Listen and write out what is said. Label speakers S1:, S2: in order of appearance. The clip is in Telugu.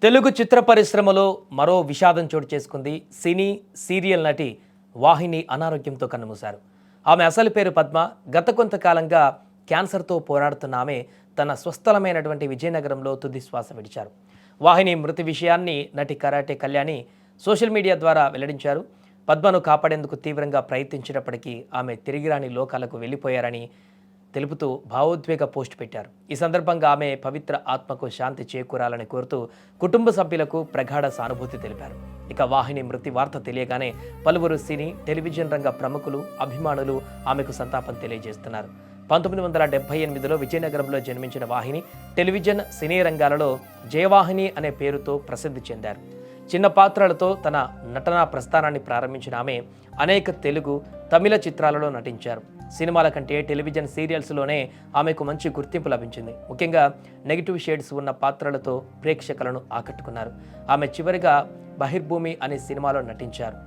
S1: తెలుగు చిత్ర పరిశ్రమలో మరో విషాదం చోటు చేసుకుంది. సినీ సీరియల్ నటి వాహిని అనారోగ్యంతో కన్నుమూశారు. ఆమె అసలు పేరు పద్మ. గత కొంతకాలంగా క్యాన్సర్తో పోరాడుతున్న ఆమె తన స్వస్థలమైనటువంటి విజయనగరంలో తుది శ్వాస విడిచారు. వాహిని మృతి విషయాన్ని నటి కరాటే కళ్యాణి సోషల్ మీడియా ద్వారా వెల్లడించారు. పద్మను కాపాడేందుకు తీవ్రంగా ప్రయత్నించినప్పటికీ ఆమె తిరిగిరాని లోకాలకు వెళ్ళిపోయారని తెలుపుతూ భావోద్వేగ పోస్ట్ పెట్టారు. ఈ సందర్భంగా ఆమె పవిత్ర ఆత్మకు శాంతి చేకూరాలని కోరుతూ కుటుంబ సభ్యులకు ప్రగాఢ సానుభూతి తెలిపారు. ఇక వాహిని మృతి వార్త తెలియగానే పలువురు సినీ టెలివిజన్ రంగ ప్రముఖులు అభిమానులు ఆమెకు సంతాపం తెలియజేస్తున్నారు. 1978లో విజయనగరంలో జన్మించిన వాహిని టెలివిజన్ సినీ రంగాలలో జయవాహిని అనే పేరుతో ప్రసిద్ధి చెందారు. చిన్న పాత్రలతో తన నటనా ప్రస్థానాన్ని ప్రారంభించిన ఆమె అనేక తెలుగు, తమిళ చిత్రాలలో నటించారు. సినిమాల కంటే టెలివిజన్ సీరియల్స్లోనే ఆమెకు మంచి గుర్తింపు లభించింది. ముఖ్యంగా నెగిటివ్ షేడ్స్ ఉన్న పాత్రలతో ప్రేక్షకులను ఆకట్టుకున్నారు. ఆమె చివరిగా బహిర్భూమి అనే సినిమాలో నటించారు.